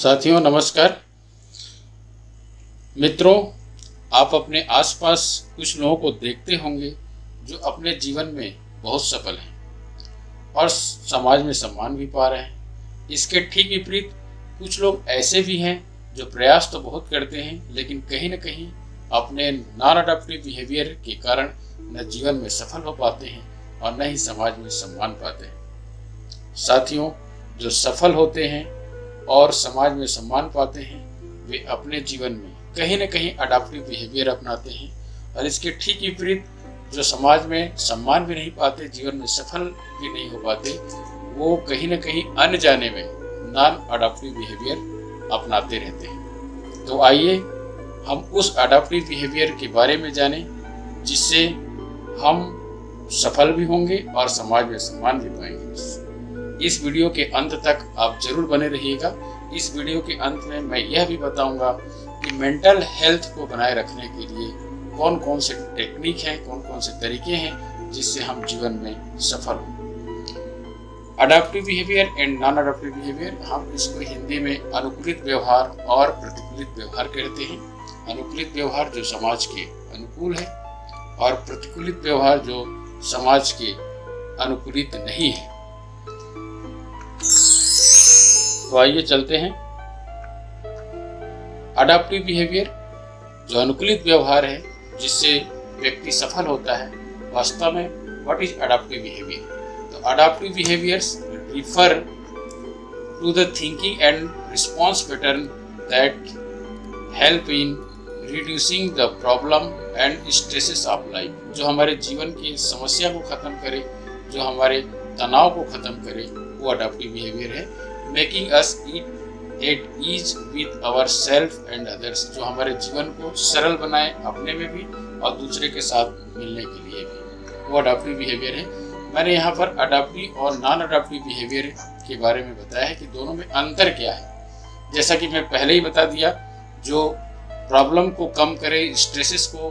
साथियों नमस्कार। मित्रों, आप अपने आसपास कुछ लोगों को देखते होंगे जो अपने जीवन में बहुत सफल हैं और समाज में सम्मान भी पा रहे हैं। इसके ठीक विपरीत कुछ लोग ऐसे भी हैं जो प्रयास तो बहुत करते हैं लेकिन कहीं न कहीं अपने नॉन अडॉप्टिव बिहेवियर के कारण न जीवन में सफल हो पाते हैं और न ही समाज में सम्मान पाते हैं। साथियों, जो सफल होते हैं और समाज में सम्मान पाते हैं वे अपने जीवन में कहीं न कहीं अडॉप्टिव बिहेवियर अपनाते हैं और इसके ठीक विपरीत जो समाज में सम्मान भी नहीं पाते, जीवन में सफल भी नहीं हो पाते, वो कहीं न कहीं अनजाने में नॉन अडॉप्टिव बिहेवियर अपनाते रहते हैं। तो आइए हम उस अडॉप्टिव बिहेवियर के बारे में जानें जिससे हम सफल भी होंगे और समाज में सम्मान भी पाएंगे। इस वीडियो के अंत तक आप जरूर बने रहिएगा। इस वीडियो के अंत में मैं यह भी बताऊंगा कि मेंटल हेल्थ को बनाए रखने के लिए कौन कौन से टेक्निक हैं, कौन कौन से तरीके हैं जिससे हम जीवन में सफल हों। Adoptive behaviour and non adoptive behaviour, हम इसको हिंदी में अनुकूलित व्यवहार और प्रतिकूलित व्यवहार कहते हैं। अनुकूलित व्यवहार जो समाज के अनुकूल है और प्रतिकूलित व्यवहार जो समाज के अनुकूलित नहीं है। तो आइए चलते हैं। अडॉप्टिव बिहेवियर जो अनुकूलित व्यवहार है जिससे व्यक्ति सफल होता है, वास्तव में व्हाट इज अडॉप्टिव बिहेवियर? तो adaptive behaviours refer to the thinking and response pattern that help in reducing the problem and stresses of life. जो हमारे जीवन की समस्या को खत्म करे, जो हमारे तनाव को खत्म करे, वो अडॉप्टिव बिहेवियर है। Making us at ease with our self and others, जो हमारे जीवन को सरल बनाए अपने में भी और दूसरे के साथ मिलने के लिए भी, वो अडॉप्टिव बिहेवियर है। मैंने यहाँ पर अडॉप्टिव और नॉन अडॉप्टिव बिहेवियर के बारे में बताया है कि दोनों में अंतर क्या है। जैसा कि मैं पहले ही बता दिया, जो प्रॉब्लम को कम करे, स्ट्रेसेस को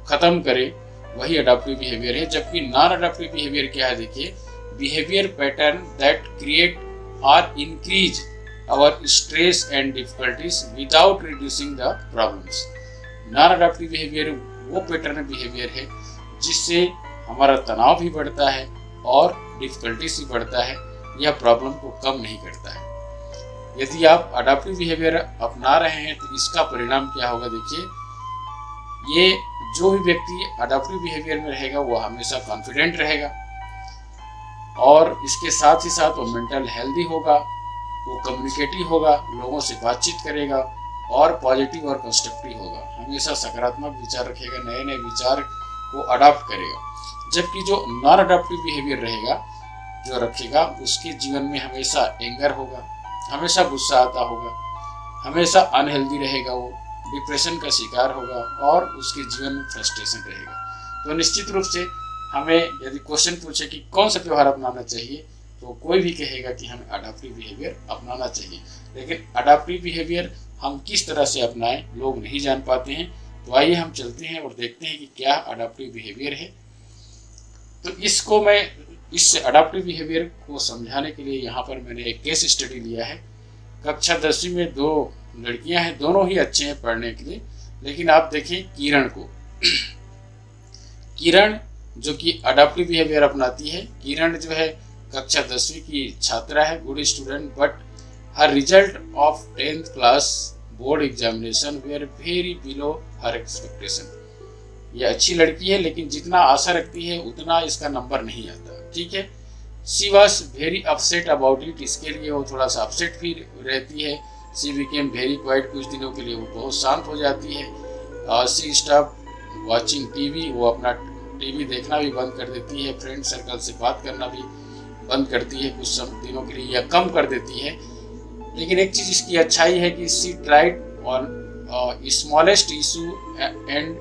खत्म करे, वही अडॉप्टिव बिहेवियर है। जबकि नॉन अडॉप्टिव बिहेवियर क्या है, देखिए, बिहेवियर पैटर्न दैट क्रिएट और increase our stress and difficulties without reducing the problems। Non adoptive behaviour वो पैटर्न बिहेवियर है जिससे हमारा तनाव भी बढ़ता है और डिफिकल्टीज भी बढ़ता है, यह प्रॉब्लम को कम नहीं करता है। यदि आप अडॉप्टिव बिहेवियर अपना रहे हैं तो इसका परिणाम क्या होगा, देखिए, ये जो भी व्यक्ति अडॉप्टिव बिहेवियर में रहेगा वो हमेशा कॉन्फिडेंट रहेगा और इसके साथ ही साथ वो मेंटल हेल्दी होगा, वो कम्युनिकेटिव होगा, लोगों से बातचीत करेगा और पॉजिटिव और कंस्ट्रक्टिव होगा, हमेशा सकारात्मक विचार रखेगा, नए नए विचार को अडॉप्ट करेगा। जबकि जो नॉन अडॉप्टिव बिहेवियर रहेगा, जो रखेगा, उसके जीवन में हमेशा एंगर होगा, हमेशा गुस्सा आता होगा, हमेशा अनहेल्दी रहेगा, वो डिप्रेशन का शिकार होगा और उसके जीवन में फ्रस्ट्रेशन रहेगा। तो निश्चित रूप से हमें यदि क्वेश्चन पूछे कि कौन सा व्यवहार अपनाना चाहिए, तो कोई भी कहेगा कि हमें अडॉप्टिव बिहेवियर अपनाना चाहिए। लेकिन अडॉप्टिव बिहेवियर हम किस तरह से अपनाएं, लोग नहीं जान पाते हैं। तो आइए हम चलते हैं और देखते हैं कि क्या अडॉप्टिव बिहेवियर है। तो इसको मैं इस अडॉप्टिव बिहेवियर को समझाने के लिए यहाँ पर मैंने एक केस स्टडी लिया है। कक्षा 10वीं में दो लड़कियां हैं, दोनों ही अच्छे हैं पढ़ने के लिए, लेकिन आप देखें किरण को। किरण जो कि अडॉप्टिव बिहेवियर अपनाती है, किरण जो है कक्षा 10वीं की छात्रा है, good student, but her result of 10th class board examination were very below her expectation. ये अच्छी लड़की है लेकिन जितना आशा रखती है उतना इसका नंबर नहीं आता, ठीक है। She was very upset about it, इसके लिए वो थोड़ा सा अपसेट भी रहती है। शी बिकेम वेरी क्वाइट, कुछ दिनों के लिए वो बहुत शांत हो जाती है। शी स्टॉप वॉचिंग टीवी, वो अपना टीवी देखना भी बंद कर देती है, फ्रेंड सर्कल से बात करना भी बंद करती है कुछ दिनों के लिए या कम कर देती है। लेकिन एक चीज़ इसकी अच्छाई है कि she tried on smallest issue and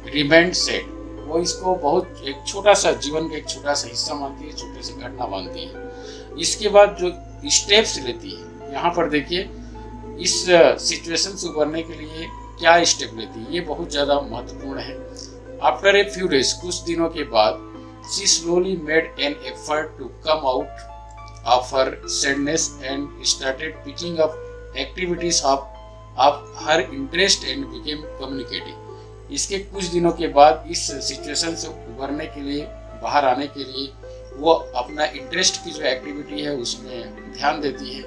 remained set. वो इसको बहुत एक छोटा सा जीवन का एक छोटा सा हिस्सा मानती है, छोटे से घटना मानती है। इसके बाद जो स्टेप्स लेती है, यहाँ पर देखिए, इस सिचुएशन से उबरने के लिए क्या स्टेप लेती है, ये बहुत ज़्यादा महत्वपूर्ण है। आफ्टर ए फ्यू डेज, कुछ दिनों के बाद, she slowly made an effort to come out of her sadness and started picking up activities of her interest and became communicative। इसके कुछ दिनों के बाद इस सिचुएशन से उभरने के लिए, बाहर आने के लिए वो अपना इंटरेस्ट की जो एक्टिविटी है उसमें ध्यान देती है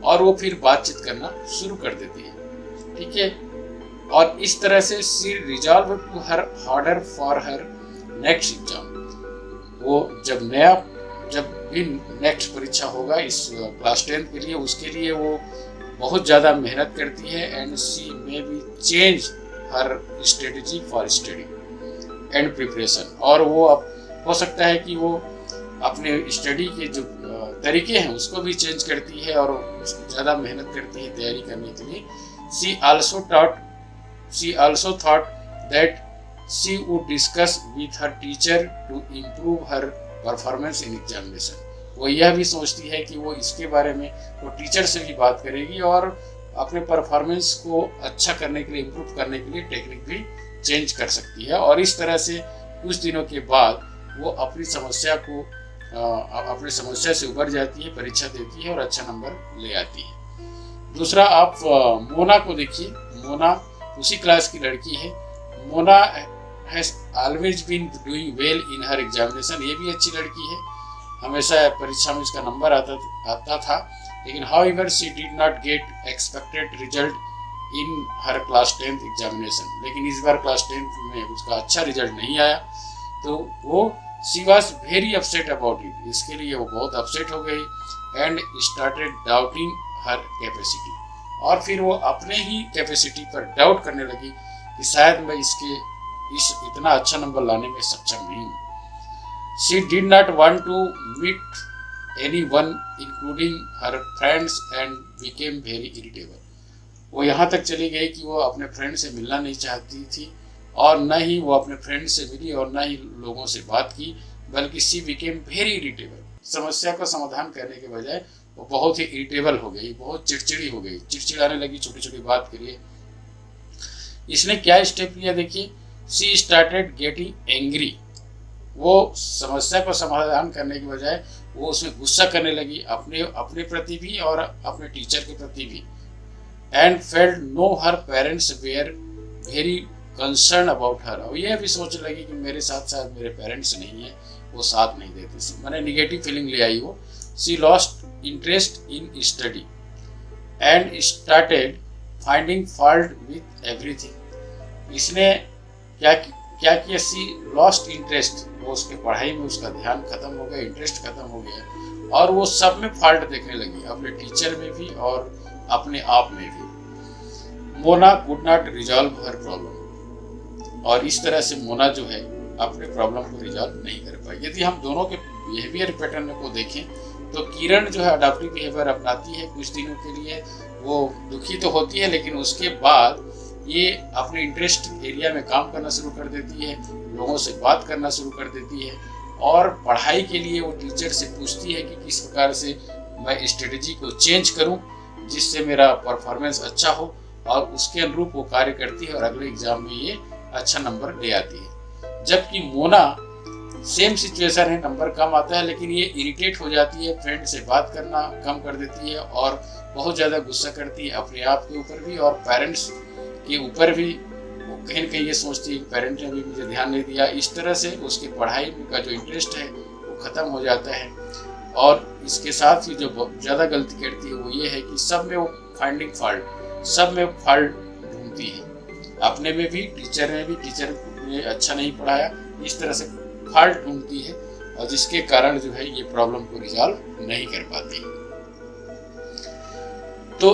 और वो फिर बातचीत करना शुरू कर देती है, ठीक है। और इस तरह से she resolve to her harder for her next exam. वो जब भी नेक्स्ट परीक्षा होगा इस क्लास 10 के लिए, उसके लिए वो बहुत ज़्यादा मेहनत करती है। And she may be change her strategy for study and preparation. और वो अब हो सकता है कि वो अपने स्टडी के जो तरीके हैं उसको भी चेंज करती है और ज़्यादा मेहनत करती है तैयारी करने के लिए। She also thought that she would discuss with her teacher to improve her performance in examination। वो यह भी सोचती है कि वो इसके बारे में वो टीचर से भी बात करेगी और अपने परफॉर्मेंस को अच्छा करने के लिए, इम्प्रूव करने के लिए टेक्निक भी चेंज कर सकती है। और इस तरह से कुछ दिनों के बाद वो अपनी समस्या से उबर जाती है, परीक्षा देती है और अच्छा नंबर ले आती है। दूसरा, आप मोना को देखिए। मोना उसी क्लास की लड़की है। Mona has always been doing well in her examination. ये भी अच्छी लड़की है, हमेशा परीक्षा में इसका नंबर आता था। लेकिन however she did not gate expected result in her class 10th examination. लेकिन इस बार क्लास 10th में उसका अच्छा रिजल्ट नहीं आया, तो वो she was very upset about it. इसके लिए वो बहुत अपसेट हो गई and started doubting her capacity. और फिर वो अपने ही कैपेसिटी पर डाउट करने लगी कि शायद मैं इतना अच्छा नंबर लाने में सक्षम नहीं हूँ। She did not want to meet anyone including her friends and became very irritable. वो यहाँ तक चली गई कि वो अपने फ्रेंड से मिलना नहीं चाहती थी और न ही वो अपने फ्रेंड से मिली और न ही लोगों से बात की, बल्कि शी बिकेम वेरी इरिटेबल। समस्या का समाधान करने के बजाय वो बहुत ही इरिटेबल हो गई, बहुत चिड़चिड़ी हो गई, चिड़चिड़ाने लगी छोटी छोटी बात के लिए। इसने क्या स्टेप लिया देखिए। She started getting angry. वो समस्या को समाधान करने के बजाय वो उसमें गुस्सा करने लगी, अपने प्रति भी और अपने टीचर के प्रति भी। And felt no her parents were very concern about her. और यह भी सोचने लगी कि मेरे साथ साथ मेरे पेरेंट्स नहीं है, वो साथ नहीं देते। मैंने निगेटिव फीलिंग ले आई वो। She lost interest in study and started finding fault with everything. इसने क्या किया, शी लॉस्ट इंटरेस्ट। वो उसके पढ़ाई में उसका ध्यान खत्म हो गया, इंटरेस्ट खत्म हो गया और वो सब में फॉल्ट देखने लगी, अपने टीचर में भी और अपने आप में भी। Mona could not resolve her problem. और इस तरह से मोना जो है अपने प्रॉब्लम को रिजॉल्व नहीं कर पाई। यदि हम दोनों के बिहेवियर पैटर्न को देखें तो किरण जो है अडॉप्टिव बिहेवियर अपनाती है कुछ दिनों के लिए। वो दुखी तो होती है लेकिन उसके बाद ये अपने इंटरेस्ट एरिया में काम करना शुरू कर देती है, लोगों से बात करना शुरू कर देती है और पढ़ाई के लिए वो टीचर से पूछती है कि किस प्रकार से मैं स्ट्रेटजी को चेंज करूं जिससे मेरा परफॉर्मेंस अच्छा हो, और उसके अनुरूप वो कार्य करती है और अगले एग्जाम में ये अच्छा नंबर ले आती है। जबकि मोना सेम सिचुएशन है, नंबर कम आता है लेकिन ये इरिटेट हो जाती है, फ्रेंड से बात करना कम कर देती है और बहुत ज़्यादा गुस्सा करती है अपने आप के ऊपर भी और पेरेंट्स के ऊपर भी। वो कहीं न कहीं ये सोचती है कि पेरेंट ने भी मुझे ध्यान नहीं दिया। इस तरह से उसकी पढ़ाई का जो इंटरेस्ट है वो ख़त्म हो जाता है। और इसके साथ ही जो ज़्यादा गलती करती है वो ये है कि सब में वो फाइंडिंग फॉल्ट, सब में फॉल्ट ढूंढती है, अपने में भी, टीचर में भी। टीचर ने अच्छा नहीं पढ़ाया, इस तरह से फॉल्ट ढूंढती है और जिसके कारण जो है ये प्रॉब्लम को रिजॉल्व नहीं कर पाती। तो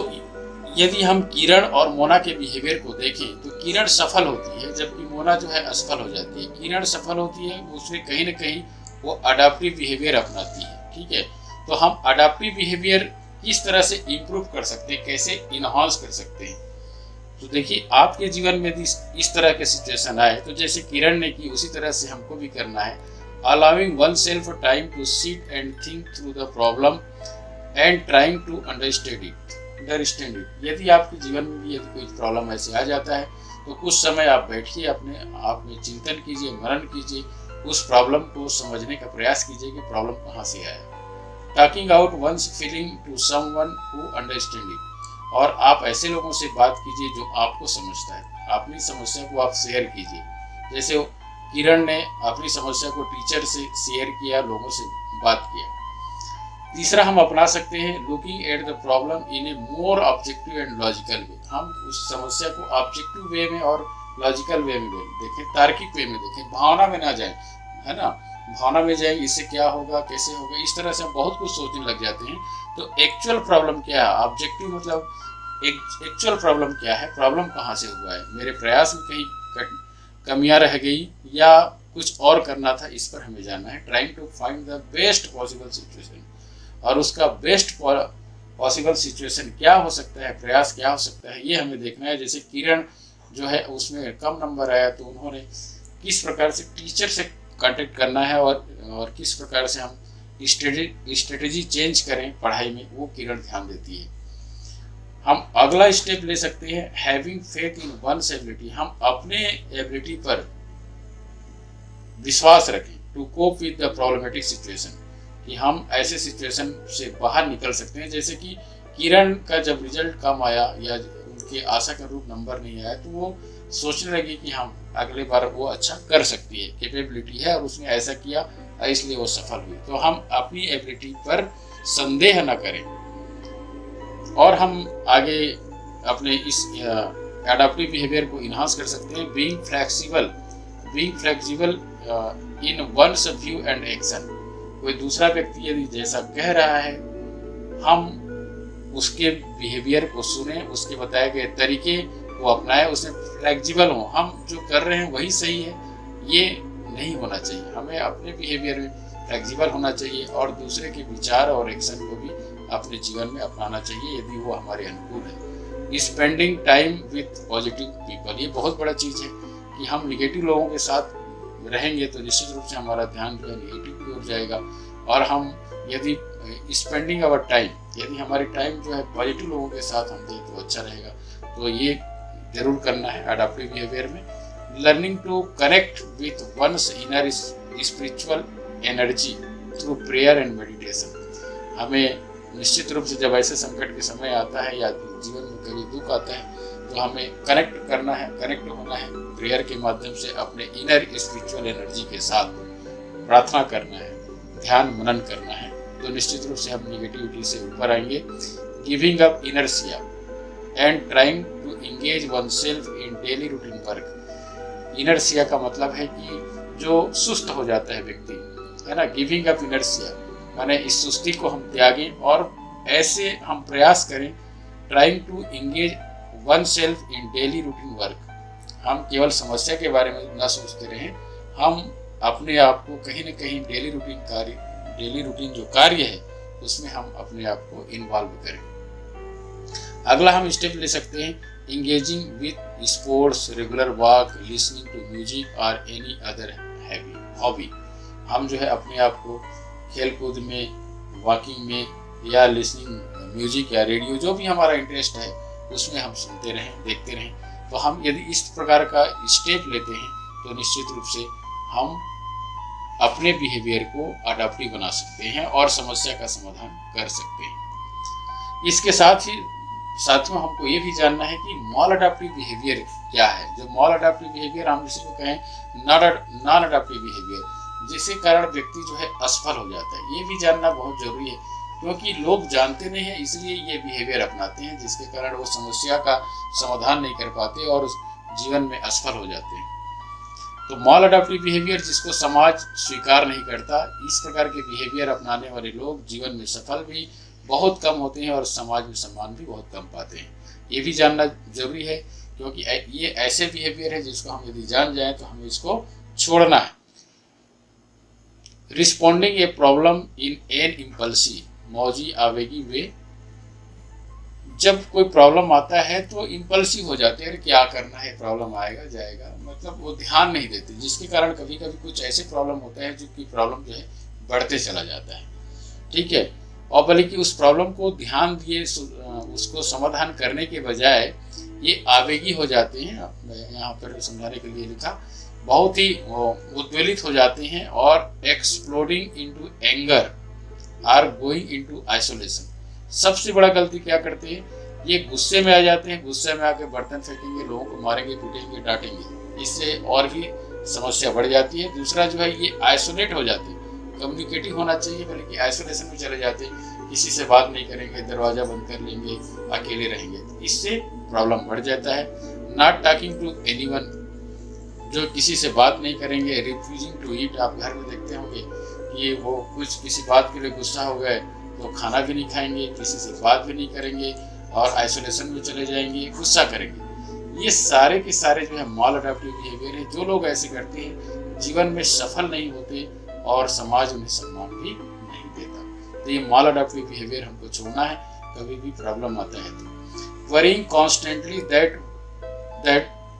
यदि हम किरण और मोना के बिहेवियर को देखें तो किरण सफल होती है जबकि मोना जो है असफल हो जाती है। किरण सफल होती है, उसमें कहीं ना कहीं वो अडॉप्टिव बिहेवियर अपनाती है, ठीक है। तो हम अडॉप्टिव बिहेवियर किस तरह से इम्प्रूव कर सकते हैं, कैसे इनहांस कर सकते हैं। तो देखिए, आपके जीवन में इस तरह के सिचुएशन आए तो जैसे किरण ने की उसी तरह से हमको भी करना है। Allowing one self time to sit and think through the problem and trying to understand it. यदि आपके जीवन में भी यदि कोई प्रॉब्लम ऐसे आ जाता है तो कुछ समय आप बैठिए, अपने आप में चिंतन कीजिए, मनन कीजिए, उस प्रॉब्लम को समझने का प्रयास कीजिए कि प्रॉब्लम कहाँ से आया। Talking out one's feeling to someone who understand it. और आप ऐसे लोगों से बात कीजिए जो आपको समझता है। अपनी समस्या को आप शेयर कीजिए। जैसे किरण ने अपनी समस्या को टीचर से शेयर किया, लोगों से बात किया। तीसरा हम अपना सकते हैं looking at the problem in A more objective and logical वे। हम उस समस्या को ऑब्जेक्टिव वे में और लॉजिकल वे में देखें, तार्किक वे में देखें, भावना में ना जाएं, है ना। भावना में जाएंगे इससे क्या होगा, कैसे होगा, इस तरह से हम बहुत कुछ सोचने लग जाते हैं। तो एक्चुअल प्रॉब्लम क्या है, ऑब्जेक्टिव मतलब एक्चुअल प्रॉब्लम क्या है, प्रॉब्लम कहाँ से हुआ है, मेरे प्रयास में कहीं कमियां रह गई या कुछ और करना था, इस पर हमें जानना है। Trying to find the best possible situation, और उसका बेस्ट पॉसिबल सिचुएशन क्या हो सकता है, प्रयास क्या हो सकता है, ये हमें देखना है। जैसे किरण जो है उसमें कम नंबर आया, तो उन्होंने किस प्रकार से टीचर से कांटेक्ट करना है और किस प्रकार से हम स्ट्रेटेजी चेंज करें पढ़ाई में, वो किरण ध्यान देती है। हम अगला स्टेप ले सकते हैं having faith in one's ability. हम अपने एबिलिटी पर विश्वास रखें to cope with the problematic situation, कि हम ऐसे सिचुएशन से बाहर निकल सकते हैं। जैसे कि किरण का जब रिजल्ट कम आया या उनके आशा के अनुरूप नंबर नहीं आया, तो वो सोचने लगी कि हम अगले बार वो अच्छा कर सकती है, कैपेबिलिटी है और उसने ऐसा किया इसलिए वो सफल हुई। तो हम अपनी एबिलिटी पर संदेह न करें और हम आगे अपने इस एडाप्टिव बिहेवियर को इन्हांस कर सकते हैं। Being flexible in one's view and action. कोई दूसरा व्यक्ति यदि जैसा कह रहा है, हम उसके बिहेवियर को सुने, उसके बताए गए तरीके को अपनाएं, उसमें फ्लेक्सिबल हो। हम जो कर रहे हैं वही सही है, ये नहीं होना चाहिए। हमें अपने बिहेवियर में फ्लेक्सिबल होना चाहिए और दूसरे के विचार और एक्शन को भी अपने जीवन में अपनाना चाहिए यदि वो हमारे अनुकूल है। Spending time with positive people, ये बहुत बड़ा चीज़ है कि हम निगेटिव लोगों के साथ रहेंगे तो निश्चित रूप से हमारा ध्यान जो है निगेटिव की ओर जाएगा। और हम यदि स्पेंडिंग आवर टाइम, यदि हमारी टाइम जो है पॉजिटिव लोगों के साथ हम दें तो अच्छा रहेगा। तो ये जरूर करना है एडाप्टिव बिहेवियर में। Learning to connect with one's inner spiritual energy through prayer and meditation. हमें निश्चित रूप से जब ऐसे संकट के समय आता है या जीवन में कभी दुख आता है, तो हमें कनेक्ट करना है, कनेक्ट होना है प्रेयर के माध्यम से अपने इनर स्पिरिचुअल एनर्जी के साथ। प्रार्थना करना है, ध्यान मनन करना है, तो निश्चित रूप से हम निगेटिविटी से ऊपर आएंगे। Giving up inertia and trying to engage oneself in daily routine work. Inertia का मतलब है कि जो सुस्त हो जाता है व्यक्ति, है ना। गिविंग अप इनर्शिया माने इस सुस्ती को हम त्यागें और ऐसे हम प्रयास करें। Trying to engage one self in daily routine work. हम केवल समस्या के बारे में न सोचते रहें, हम अपने आप को कहीं न कहीं डेली रूटीन जो कार्य है उसमें हम अपने आप को इन्वॉल्व करें। अगला हम स्टेप ले सकते हैं engaging with sports, regular walk, listening to music और एनी अदर हॉबी। हम जो है अपने आप को खेल कूद में, वॉकिंग में या लिसनिंग म्यूजिक या रेडियो, जो भी हमारा इंटरेस्ट है उसमें हम सुनते रहें, देखते रहें। तो हम यदि इस प्रकार का स्टेप लेते हैं तो निश्चित रूप से हम अपने बिहेवियर को अडॉप्टिव बना सकते हैं और समस्या का समाधान कर सकते हैं। इसके साथ ही साथियों हमको ये भी जानना है कि मॉल अडॉप्टिव बिहेवियर क्या है। जो मॉल अडॉप्टिव बिहेवियर हम जिसे को कहें नॉन अडॉप्टिव बिहेवियर, जिसके कारण व्यक्ति जो है असफल हो जाता है, ये भी जानना बहुत जरूरी है। क्योंकि लोग जानते नहीं हैं इसलिए ये बिहेवियर अपनाते हैं, जिसके कारण वो समस्या का समाधान नहीं कर पाते और जीवन में असफल हो जाते हैं। तो मॉल अडॉप्टिव बिहेवियर जिसको समाज स्वीकार नहीं करता, इस प्रकार के बिहेवियर अपनाने वाले लोग जीवन में सफल भी बहुत कम होते हैं और समाज में सम्मान भी बहुत कम पाते हैं। ये भी जानना जरूरी है क्योंकि ये ऐसे बिहेवियर है जिसको हम यदि जान जाएं तो हमें इसको छोड़ना है। Responding a problem in an impulsive, मौजी आवेगी वे। जब कोई प्रॉब्लम आता है तो इम्पल्सिव हो जाते हैं, क्या करना है, प्रॉब्लम आएगा जाएगा, मतलब वो ध्यान नहीं देते, जिसके कारण कभी कभी कुछ ऐसे प्रॉब्लम होते हैं जो कि प्रॉब्लम जो है बढ़ते चला जाता है। ठीक है, और बल्कि उस प्रॉब्लम को ध्यान दिए उसको समाधान करने के बजाय ये आवेगी हो जाते हैं। यहाँ पर समझाने के लिए लिखा, बहुत ही उद्वेलित हो जाते हैं और exploding into anger or going into isolation. सबसे बड़ा गलती क्या करते हैं ये गुस्से में आ जाते हैं, गुस्से में आके बर्तन फेंकेंगे, लोगों को मारेंगे, पीटेंगे, डांटेंगे, इससे और भी समस्या बढ़ जाती है। दूसरा जो है ये आइसोलेट हो जाते हैं, कम्युनिकेटिव होना चाहिए बल्कि आइसोलेशन में चले जाते हैं, किसी से बात नहीं करेंगे, दरवाजा बंद कर लेंगे, अकेले रहेंगे, इससे प्रॉब्लम बढ़ जाता है। नॉट टॉकिंग टू एनीवन, जो किसी से बात नहीं करेंगे। रिफ्यूजिंग टू ईट, आप घर में देखते होंगे कि वो कुछ किसी बात के लिए गुस्सा हो गए तो खाना भी नहीं खाएंगे, किसी से बात भी नहीं करेंगे और आइसोलेशन में चले जाएंगे, गुस्सा करेंगे। ये सारे के सारे जो है माल अडैप्टिव बिहेवियर है। जो लोग ऐसे करते हैं जीवन में सफल नहीं होते और समाज उन्हें सम्मान भी नहीं देता। तो ये माल अडैप्टिव बिहेवियर हमको छोड़ना है, कभी भी प्रॉब्लम आता है तो। Worrying constantly that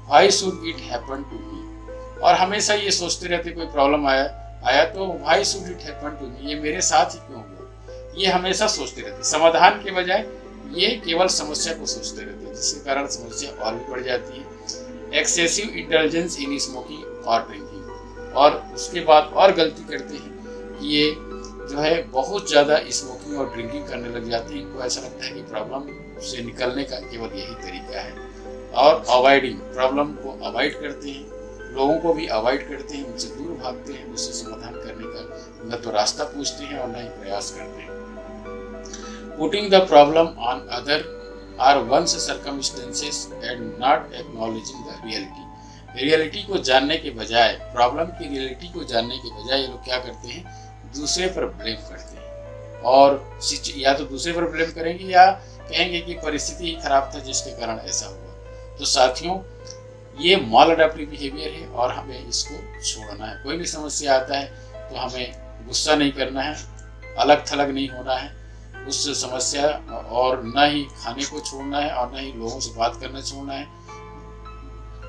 why should it happen to me, और हमेशा ये सोचते रहते कोई प्रॉब्लम आया तो why should it happen to me, ये मेरे साथ ही क्यों हुआ, ये हमेशा सोचते रहते। समाधान के बजाय ये केवल समस्या को सोचते रहते हैं, जिसके कारण समस्या और भी बढ़ जाती है। एक्सेसिव इंटेलिजेंस इन स्मोकिंग और ड्रिंकिंग, और उसके बाद और गलती करते हैं कि ये जो है बहुत ज़्यादा स्मोकिंग और ड्रिंकिंग करने लग जाते हैं। इनको ऐसा लगता है कि प्रॉब्लम से निकलने का केवल यही तरीका है। और अवॉइडिंग, प्रॉब्लम को अवॉइड करते हैं, लोगों को भी अवॉइड करते हैं, उनसे दूर भागते हैं, उससे समाधान करने का न तो रास्ता पूछते हैं और न ही प्रयास करते हैं। Putting the problem on other or one's circumstances and not acknowledging the reality. Reality को जानने के बजाय, प्रॉब्लम की रियलिटी को जानने के बजाय ये लोग क्या करते हैं, दूसरे पर ब्लेम करते हैं। और या तो दूसरे पर ब्लेम करेंगे या कहेंगे कि परिस्थिति ही खराब था जिसके कारण ऐसा हुआ। तो साथियों, ये माल अडैप्टिव बिहेवियर है और हमें इसको छोड़ना है। कोई भी समस्या आता है तो हमें गुस्सा नहीं करना है, अलग थलग नहीं होना है उस समस्या, और न ही खाने को छोड़ना है और न ही लोगों से बात करना छोड़ना है।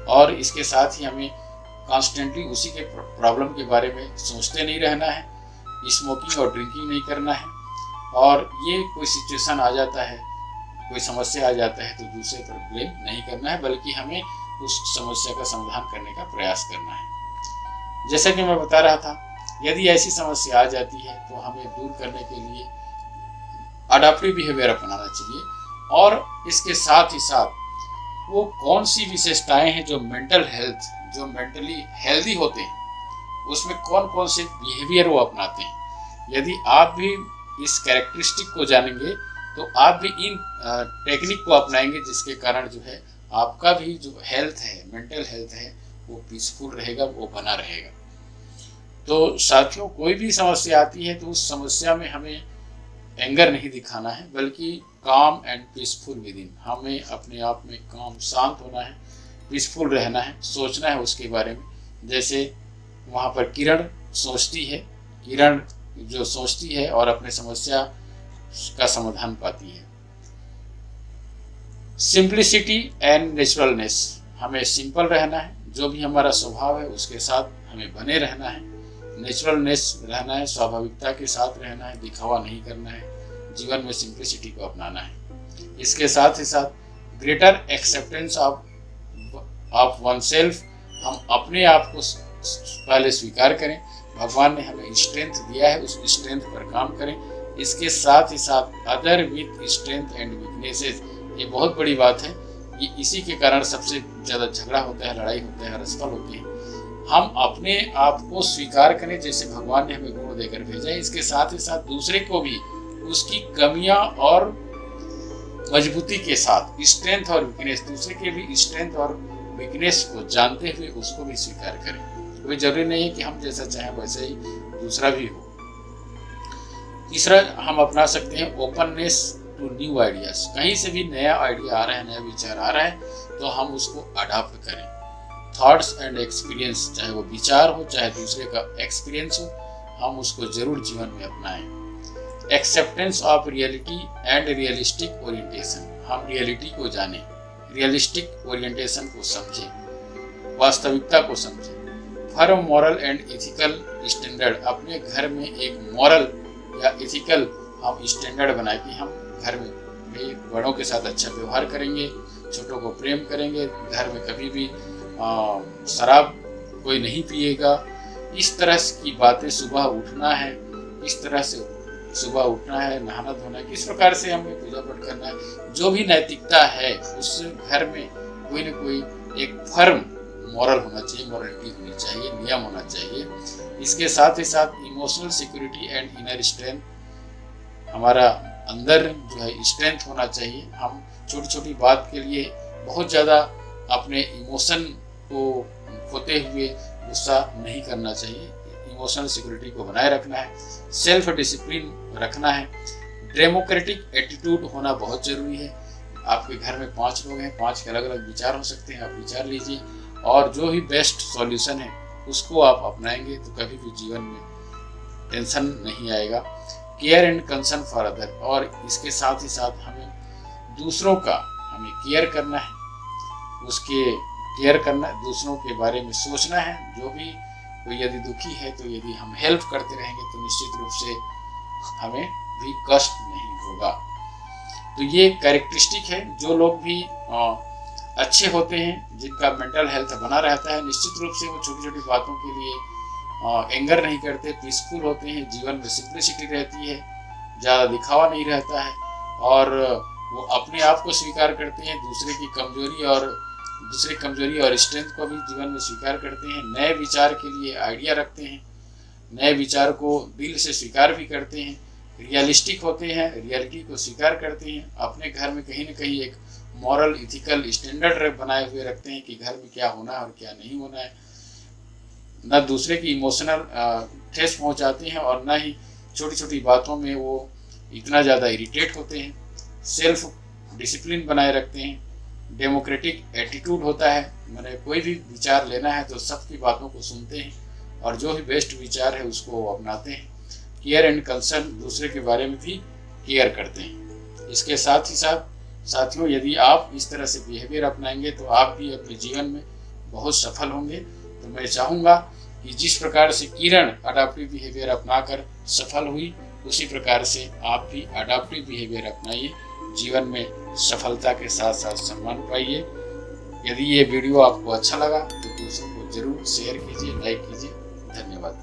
और इसके साथ ही हमें कॉन्स्टेंटली उसी के प्रॉब्लम के बारे में सोचते नहीं रहना है, स्मोकिंग और ड्रिंकिंग नहीं करना है। और ये कोई सिचुएशन आ जाता है, कोई समस्या आ जाता है तो दूसरे पर ब्लेम नहीं करना है, बल्कि हमें उस समस्या का समाधान करने का प्रयास करना है। जैसा कि मैं बता रहा था, यदि ऐसी समस्या आ जाती है तो हमें दूर करने के लिए अडैप्टिव बिहेवियर अपनाना चाहिए। और इसके साथ ही साथ वो कौन सी विशेषताएं हैं जो मेंटल हेल्थ, जो मेंटली हेल्दी होते हैं, उसमें कौन कौन से बिहेवियर वो अपनाते हैं। यदि आप भी इस कैरेक्टरिस्टिक को जानेंगे तो आप भी इन टेक्निक को अपनाएंगे, जिसके कारण जो है आपका भी जो हेल्थ है, मेंटल हेल्थ है, वो पीसफुल रहेगा, वो बना रहेगा। तो साथियों, कोई भी समस्या आती है तो उस समस्या में हमें एंगर नहीं दिखाना है, बल्कि काम एंड पीसफुल विद इन, हमें अपने आप में काम, शांत होना है, पीसफुल रहना है, सोचना है उसके बारे में। जैसे वहाँ पर किरण सोचती है, किरण जो सोचती है और अपने समस्या का समाधान पाती है। सिंप्लिसिटी एंड नेचुरलनेस, हमें सिंपल रहना है, जो भी हमारा स्वभाव है उसके साथ हमें बने रहना है। नेचुरलनेस रहना है, स्वाभाविकता के साथ रहना है, दिखावा नहीं करना है, जीवन में सिंप्लिसिटी को अपनाना है। इसके साथ ही साथ greater acceptance of one self, हम अपने आप को पहले स्वीकार करें। भगवान ने हमें स्ट्रेंथ दिया है, उस स्ट्रेंथ पर काम करें। इसके साथ ही साथ other with strength and weaknesses, ये बहुत बड़ी बात है। ये इसी के कारण सबसे ज़्यादा झगड़ा होता है, लड़ाई होता है, असफल होती है। हम अपने आप को स्वीकार करें जैसे भगवान ने हमें गुण देकर भेजा है। इसके साथ ही साथ दूसरे को भी उसकी कमियां और मजबूती के साथ, स्ट्रेंथ और वीकनेस, दूसरे के भी स्ट्रेंथ और वीकनेस को जानते हुए उसको भी स्वीकार करें। कोई जरूरी नहीं है कि हम जैसा चाहें वैसे ही दूसरा भी हो। तीसरा हम अपना सकते हैं ओपननेस टू न्यू आइडियाज। कहीं से भी नया आइडिया आ रहा है, नया विचार आ रहा है तो हम उसको अडॉप्ट करें। थॉट्स एंड एक्सपीरियंस, चाहे वो विचार हो चाहे दूसरे का एक्सपीरियंस हो, हम उसको जरूर जीवन में अपनाएं। Acceptance of reality and realistic orientation, हम रियलिटी को जानें, रियलिस्टिक ओरिएंटेशन को समझें, वास्तविकता को समझें। Firm moral and ethical standard, अपने घर में एक मॉरल या एथिकल हम स्टैंडर्ड बनाए कि हम घर में भी बड़ों के साथ अच्छा व्यवहार करेंगे, छोटों को प्रेम करेंगे, घर में कभी भी शराब कोई नहीं पिएगा। इस तरह की बातें, सुबह उठना है, इस तरह से सुबह उठना है, नहाना धोना है, किस प्रकार से हमें पूजा पाठ करना है, जो भी नैतिकता है उस घर में कोई न कोई एक फर्म मॉरल होना चाहिए, मॉरलिटी होनी चाहिए, नियम होना चाहिए। इसके साथ ही साथ emotional security and inner strength, हमारा अंदर जो है स्ट्रेंथ होना चाहिए। हम छोटी छोटी बात के लिए बहुत ज़्यादा अपने इमोशन को खोते हुए गुस्सा नहीं करना चाहिए। इमोशनल सिक्योरिटी को बनाए रखना है, सेल्फ डिसिप्लिन रखना है, डेमोक्रेटिक एटीट्यूड होना बहुत ज़रूरी है। आपके घर में 5 लोग हैं, 5 के अलग अलग विचार हो सकते हैं, आप विचार लीजिए और जो भी बेस्ट सॉल्यूशन है उसको आप अपनाएंगे तो कभी भी जीवन में टेंशन नहीं आएगा। Care and concern for other, और इसके साथ ही साथ हमें दूसरों का हमें केयर करना है, उसके केयर करना, दूसरों के बारे में सोचना है। जो भी कोई यदि दुखी है तो यदि हम हेल्प करते रहेंगे तो निश्चित रूप से हमें भी कष्ट नहीं होगा। तो ये कैरेक्टरिस्टिक है। जो लोग भी अच्छे होते हैं, जिनका मेंटल हेल्थ बना रहता है, निश्चित रूप से वो छोटी छोटी बातों के लिए एंगर नहीं करते, पीसफुल होते हैं, जीवन में सिंप्लिसिटी रहती है, ज़्यादा दिखावा नहीं रहता है और वो अपने आप को स्वीकार करते हैं, दूसरे की कमजोरी और स्ट्रेंथ को भी जीवन में स्वीकार करते हैं, नए विचार के लिए आइडिया रखते हैं, नए विचार को दिल से स्वीकार भी करते हैं, रियलिस्टिक होते हैं, रियलिटी को स्वीकार करते हैं, अपने घर में कहीं न कहीं एक मॉरल इथिकल स्टैंडर्ड बनाए हुए रखते हैं कि घर में क्या होना है और क्या नहीं होना है, न दूसरे की इमोशनल ठेस पहुंचाते हैं और न ही छोटी छोटी बातों में वो इतना ज़्यादा इरिटेट होते हैं, सेल्फ डिसिप्लिन बनाए रखते हैं, डेमोक्रेटिक एटीट्यूड होता है, मैंने कोई भी विचार लेना है तो सबकी बातों को सुनते हैं और जो भी बेस्ट विचार है उसको अपनाते हैं। केयर एंड कंसर्न, दूसरे के बारे में भी केयर करते हैं। इसके साथ ही साथ साथियों, यदि आप इस तरह से बिहेवियर अपनाएंगे तो आप भी अपने जीवन में बहुत सफल होंगे। तो मैं चाहूँगा कि जिस प्रकार से किरण अडॉप्टिव बिहेवियर अपनाकर सफल हुई, उसी प्रकार से आप भी अडॉप्टिव बिहेवियर अपनाइए, जीवन में सफलता के साथ साथ सम्मान पाइए। यदि ये वीडियो आपको अच्छा लगा तो दूसरों को जरूर शेयर कीजिए, लाइक कीजिए। धन्यवाद।